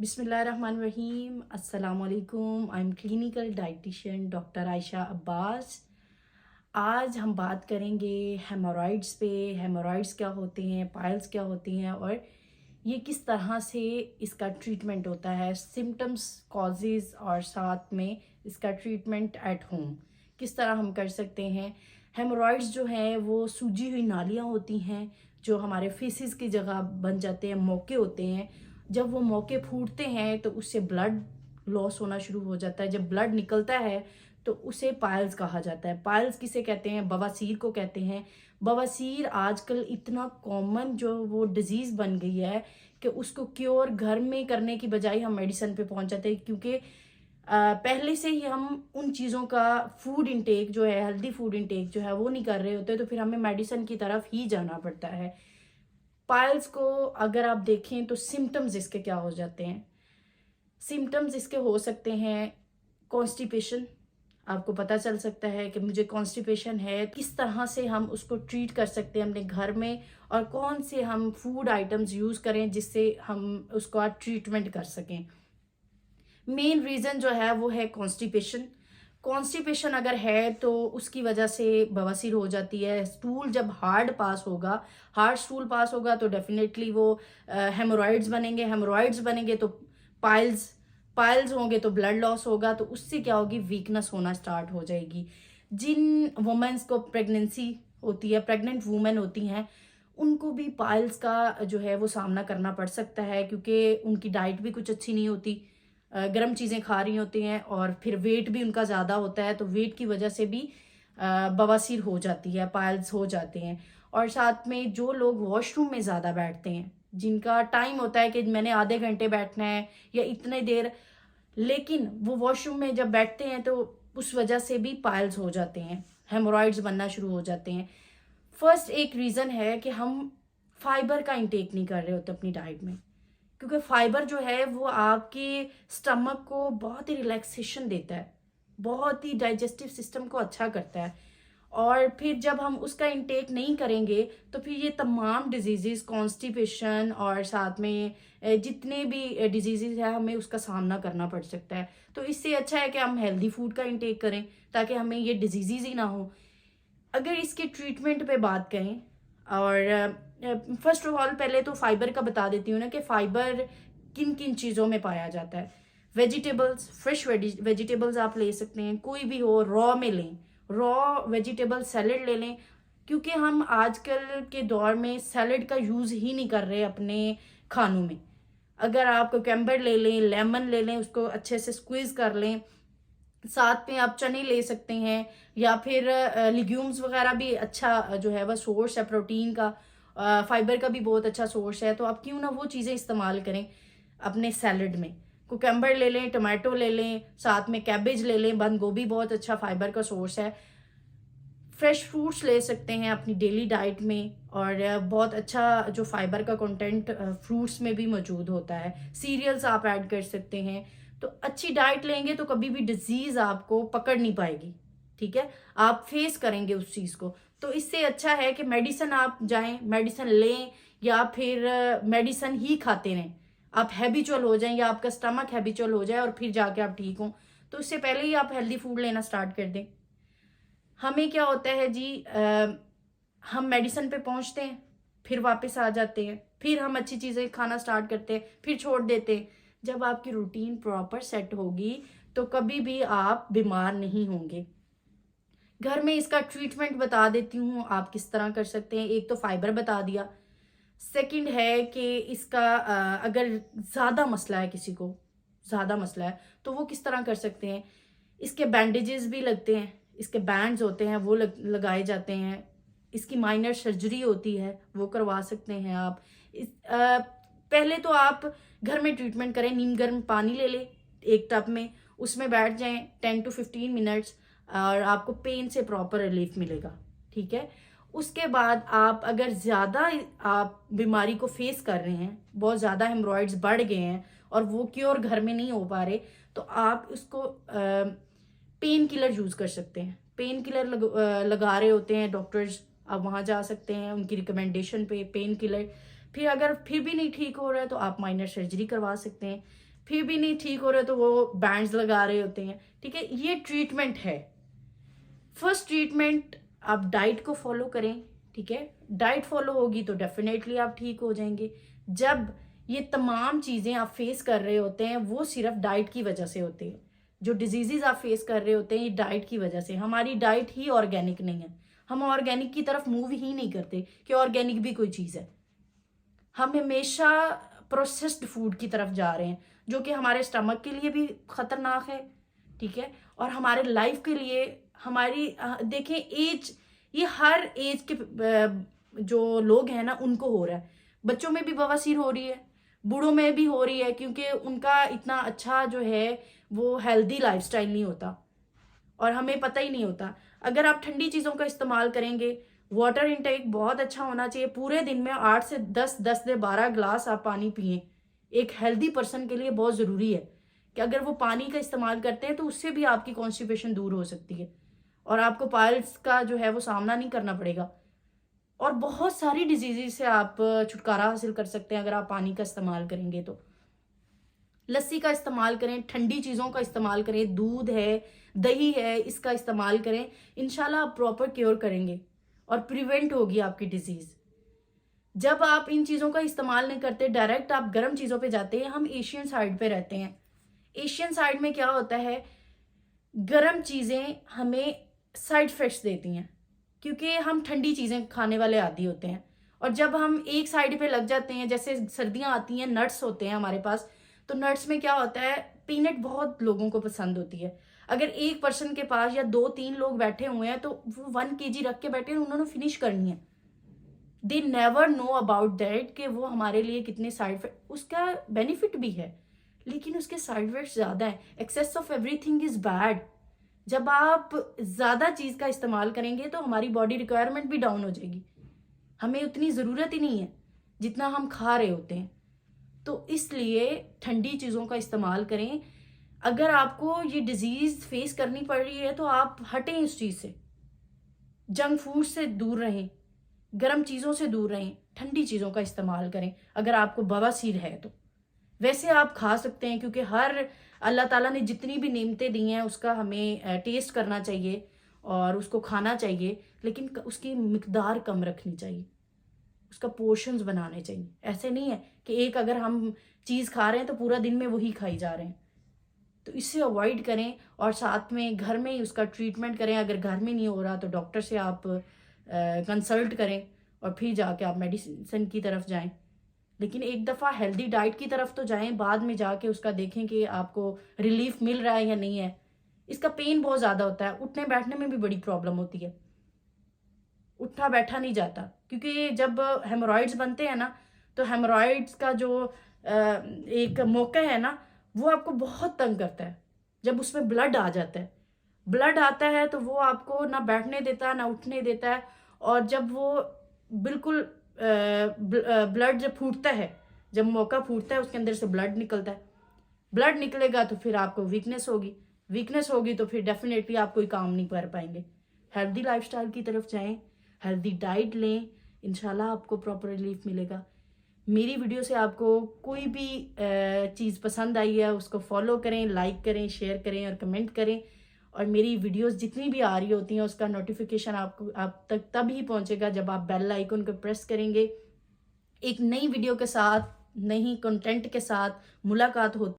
बिस्मिल्लाहिर्रहमानिर्रहीम अस्सलामुअलैकुम। I am clinical dietitian doctor Ayesha Abbas. आज हम बात करेंगे हेमोरॉइड्स पे। हेमोरॉइड्स क्या होते हैं, पाइल्स क्या होती हैं और ये किस तरह से इसका ट्रीटमेंट होता है, सिम्टम्स, कॉजेज़ और साथ में इसका ट्रीटमेंट एट होम किस तरह हम कर सकते हैं। हेमोरॉइड्स जो हैं वो सूजी हुई नालियाँ होती हैं जो हमारे फेसिस की जगह बन जाते हैं, मौके होते हैं। जब वो मौके फूटते हैं तो उससे ब्लड लॉस होना शुरू हो जाता है। जब ब्लड निकलता है तो उसे पाइल्स कहा जाता है। पाइल्स किसे कहते हैं? बवासीर को कहते हैं। बवासीर आजकल इतना कॉमन जो वो डिजीज़ बन गई है कि उसको क्योर घर में करने की बजाय हम मेडिसिन पे पहुंच जाते हैं, क्योंकि पहले से ही हम उन चीज़ों का फूड इंटेक जो है, हेल्दी फूड इंटेक जो है वो नहीं कर रहे होते, तो फिर हमें मेडिसिन की तरफ ही जाना पड़ता है। पाइल्स को अगर आप देखें तो सिम्टम्स इसके क्या हो जाते हैं। सिम्टम्स इसके हो सकते हैं कॉन्स्टिपेशन। आपको पता चल सकता है कि मुझे कॉन्स्टिपेशन है, किस तरह से हम उसको ट्रीट कर सकते हैं अपने घर में और कौन से हम फूड आइटम्स यूज़ करें जिससे हम उसका ट्रीटमेंट कर सकें। मेन रीज़न जो है वो है कॉन्स्टिपेशन। कॉन्स्टिपेशन अगर है तो उसकी वजह से बवासीर हो जाती है। स्टूल जब हार्ड स्टूल पास होगा तो डेफिनेटली वो हेमोरॉइड्स बनेंगे। हेमोरॉइड्स बनेंगे तो पाइल्स पाइल्स होंगे तो ब्लड लॉस होगा। तो उससे क्या होगी, वीकनेस होना स्टार्ट हो जाएगी। जिन वुमेन्स को प्रेगनेंसी होती है, प्रेग्नेंट वुमेन होती हैं, उनको भी पाइल्स का जो है वो सामना करना पड़ सकता है, क्योंकि उनकी डाइट भी कुछ अच्छी नहीं होती, गर्म चीज़ें खा रही होती हैं और फिर वेट भी उनका ज़्यादा होता है, तो वेट की वजह से भी बवासीर हो जाती है, पाइल्स हो जाते हैं। और साथ में जो लोग वॉशरूम में ज़्यादा बैठते हैं, जिनका टाइम होता है कि मैंने आधे घंटे बैठना है या इतने देर, लेकिन वो वॉशरूम में जब बैठते हैं तो उस वजह से भी पाइल्स हो जाते हैं, हेमोरॉइड्स बनना शुरू हो जाते हैं। फर्स्ट एक रीज़न है कि हम फाइबर का इंटेक नहीं कर रहे होते अपनी डाइट में, क्योंकि फाइबर जो है वो आपके स्टमक को बहुत ही रिलैक्सेशन देता है, बहुत ही डाइजेस्टिव सिस्टम को अच्छा करता है। और फिर जब हम उसका इंटेक नहीं करेंगे तो फिर ये तमाम डिजीज़ेस, कॉन्स्टिपेशन और साथ में जितने भी डिजीज़ेस हैं, हमें उसका सामना करना पड़ सकता है। तो इससे अच्छा है कि हम हेल्दी फूड का इंटेक करें ताकि हमें ये डिजीज़ेस ही ना हो। अगर इसके ट्रीटमेंट पे बात करें और फर्स्ट ऑफ ऑल पहले तो फाइबर का बता देती हूँ ना कि फाइबर किन किन चीज़ों में पाया जाता है। वेजिटेबल्स, फ्रेश वेजिटेबल्स आप ले सकते हैं, कोई भी हो, रॉ में लें, रॉ वेजिटेबल सैलेड ले लें, क्योंकि हम आजकल के दौर में सैलेड का यूज़ ही नहीं कर रहे अपने खानों में। अगर आप कुकम्बर ले लें, लेमन ले लें, उसको अच्छे से स्क्वीज़ कर लें, साथ में आप चने ले सकते हैं या फिर लिग्यूम्स वगैरह भी अच्छा जो है वह सोर्स है प्रोटीन का, फाइबर का भी बहुत अच्छा सोर्स है। तो आप क्यों ना वो चीज़ें इस्तेमाल करें अपने सैलड में। कुकम्बर ले लें, टमाटो ले लें, साथ में कैबेज ले लें, बंद गोभी बहुत अच्छा फाइबर का सोर्स है। फ्रेश फ्रूट्स ले सकते हैं अपनी डेली डाइट में और बहुत अच्छा जो फाइबर का कंटेंट फ्रूट्स में भी मौजूद होता है। सीरियल्स आप ऐड कर सकते हैं। तो अच्छी डाइट लेंगे तो कभी भी डिजीज़ आपको पकड़ नहीं पाएगी, ठीक है? आप फेस करेंगे उस चीज़ को। तो इससे अच्छा है कि मेडिसिन आप जाएँ, मेडिसिन लें या फिर मेडिसिन ही खाते रहें। आप हैबिचुअल हो जाएँ या आपका स्टमक हैबिचुअल हो जाए और फिर जाके आप ठीक हों। तो इससे पहले ही आप हेल्दी फूड लेना स्टार्ट कर दें। हमें क्या होता है जी, हम मेडिसिन पे पहुंचते हैं, फिर वापस आ जाते हैं, फिर हम अच्छी चीज़ें खाना स्टार्ट करते हैं, फिर छोड़ देते हैं। जब आपकी रूटीन प्रॉपर सेट होगी तो कभी भी आप बीमार नहीं होंगे। घर में इसका ट्रीटमेंट बता देती हूँ आप किस तरह कर सकते हैं। एक तो फाइबर बता दिया। सेकंड है कि इसका अगर ज़्यादा मसला है, किसी को ज़्यादा मसला है तो वो किस तरह कर सकते हैं। इसके बैंडेजेस भी लगते हैं, इसके बैंड्स होते हैं वो लगाए जाते हैं। इसकी माइनर सर्जरी होती है, वो करवा सकते हैं आप। पहले तो आप घर में ट्रीटमेंट करें। नीम गर्म पानी ले लें एक टब में, उसमें बैठ जाएं 10 to 15 मिनट्स और आपको पेन से प्रॉपर रिलीफ मिलेगा, ठीक है? उसके बाद आप अगर ज़्यादा आप बीमारी को फेस कर रहे हैं, बहुत ज़्यादा हेमरॉइड्स बढ़ गए हैं और वो क्योर घर में नहीं हो पा रहे, तो आप इसको पेन किलर यूज़ कर सकते हैं। पेन किलर लगा रहे होते हैं डॉक्टर्स, आप वहाँ जा सकते हैं उनकी रिकमेंडेशन पे पेन किलर। फिर अगर फिर भी नहीं ठीक हो रहा है तो आप माइनर सर्जरी करवा सकते हैं। फिर भी नहीं ठीक हो रहे तो वो बैंड्स लगा रहे होते हैं, ठीक है। ये ट्रीटमेंट है। फर्स्ट ट्रीटमेंट, आप डाइट को फॉलो करें, ठीक है। डाइट फॉलो होगी तो डेफिनेटली आप ठीक हो जाएंगे। जब ये तमाम चीज़ें आप फेस कर रहे होते हैं वो सिर्फ डाइट की वजह से होती है। जो डिजीजेज आप फेस कर रहे होते हैं ये डाइट की वजह से। हमारी डाइट ही ऑर्गेनिक नहीं है, हम ऑर्गेनिक की तरफ मूव ही नहीं करते कि ऑर्गेनिक भी कोई चीज़ है। हम हमेशा प्रोसेस्ड फूड की तरफ जा रहे हैं जो कि हमारे स्टमक के लिए भी खतरनाक है, ठीक है, और हमारे लाइफ के लिए, हमारी देखें एज, ये हर एज के जो लोग हैं ना उनको हो रहा है। बच्चों में भी बवासीर हो रही है, बूढ़ों में भी हो रही है, क्योंकि उनका इतना अच्छा जो है वो हेल्दी लाइफस्टाइल नहीं होता और हमें पता ही नहीं होता। अगर आप ठंडी चीज़ों का इस्तेमाल करेंगे, वाटर इनटेक बहुत अच्छा होना चाहिए। पूरे दिन में 8 से 10, 10 से 12 ग्लास आप पानी पिए। एक हेल्दी पर्सन के लिए बहुत ज़रूरी है कि अगर वो पानी का इस्तेमाल करते हैं तो उससे भी आपकी कॉन्स्टिपेशन दूर हो सकती है और आपको पाइल्स का जो है वो सामना नहीं करना पड़ेगा। और बहुत सारी डिजीज़ से आप छुटकारा हासिल कर सकते हैं अगर आप पानी का इस्तेमाल करेंगे तो। लस्सी का इस्तेमाल करें, ठंडी चीज़ों का इस्तेमाल करें, दूध है, दही है, इसका इस्तेमाल करें। इंशाल्लाह आप प्रॉपर क्योर करेंगे और प्रिवेंट होगी आपकी डिजीज़। जब आप इन चीज़ों का इस्तेमाल नहीं करते, डायरेक्ट आप गर्म चीज़ों पे जाते हैं। हम एशियन साइड पे रहते हैं। एशियन साइड में क्या होता है, गर्म चीज़ें हमें साइड इफेक्ट्स देती हैं क्योंकि हम ठंडी चीज़ें खाने वाले आदी होते हैं। और जब हम एक साइड पे लग जाते हैं, जैसे सर्दियाँ आती हैं, नट्स होते हैं हमारे पास, तो नट्स में क्या होता है, पीनट बहुत लोगों को पसंद होती है। अगर एक पर्सन के पास या 2-3 लोग बैठे हुए हैं तो वो 1 kg रख के बैठे हैं, उन्होंने फिनिश करनी है। They never know about that कि वो हमारे लिए कितने साइड इफेक्ट, उसका बेनिफिट भी है लेकिन उसके साइड इफेक्ट्स ज़्यादा है। Excess of everything is bad. जब आप ज़्यादा चीज़ का इस्तेमाल करेंगे तो हमारी बॉडी रिक्वायरमेंट भी डाउन हो जाएगी। हमें उतनी ज़रूरत ही नहीं है जितना हम खा रहे होते हैं। तो इसलिए ठंडी चीज़ों का इस्तेमाल करें। अगर आपको ये डिजीज़ फेस करनी पड़ रही है तो आप हटें इस चीज़ से, जंक फूड से दूर रहें, गर्म चीज़ों से दूर रहें, ठंडी चीज़ों का इस्तेमाल करें। अगर आपको बवासीर है तो वैसे आप खा सकते हैं क्योंकि हर अल्लाह ताला ने जितनी भी नेमतें दी हैं उसका हमें टेस्ट करना चाहिए और उसको खाना चाहिए, लेकिन उसकी मिकदार कम रखनी चाहिए, उसका पोर्शंस बनाने चाहिए। ऐसे नहीं है कि एक अगर हम चीज़ खा रहे हैं तो पूरा दिन में वही खाई जा रहे हैं। तो इससे अवॉइड करें और साथ में घर में ही उसका ट्रीटमेंट करें। अगर घर में नहीं हो रहा तो डॉक्टर से आप कंसल्ट करें और फिर जाके आप मेडिसिन की तरफ जाएं। लेकिन एक दफ़ा हेल्दी डाइट की तरफ तो जाएं, बाद में जाके उसका देखें कि आपको रिलीफ मिल रहा है या नहीं है। इसका पेन बहुत ज़्यादा होता है, उठने बैठने में भी बड़ी प्रॉब्लम होती है, उठा बैठा नहीं जाता क्योंकि जब हेमोरॉइड्स बनते हैं ना तो हेमोरॉइड्स का जो एक मौका है ना वो आपको बहुत तंग करता है। जब उसमें ब्लड आ जाता है, ब्लड आता है तो वो आपको ना बैठने देता है ना उठने देता है। और जब वो बिल्कुल ब्लड जब फूटता है, जब मौका फूटता है उसके अंदर से ब्लड निकलता है। ब्लड निकलेगा तो फिर आपको वीकनेस होगी, वीकनेस होगी तो फिर डेफिनेटली आप कोई काम नहीं कर पाएंगे। हेल्दी लाइफस्टाइल की तरफ जाएं, हेल्दी डाइट लें, इंशाल्लाह आपको प्रॉपर रिलीफ मिलेगा। मेरी वीडियो से आपको कोई भी चीज़ पसंद आई है उसको फॉलो करें, लाइक करें, शेयर करें और कमेंट करें। और मेरी वीडियोस जितनी भी आ रही होती हैं उसका नोटिफिकेशन आपको आप तक तब ही पहुंचेगा जब आप बेल आइकन को प्रेस करेंगे। एक नई वीडियो के साथ, नई कंटेंट के साथ मुलाकात होती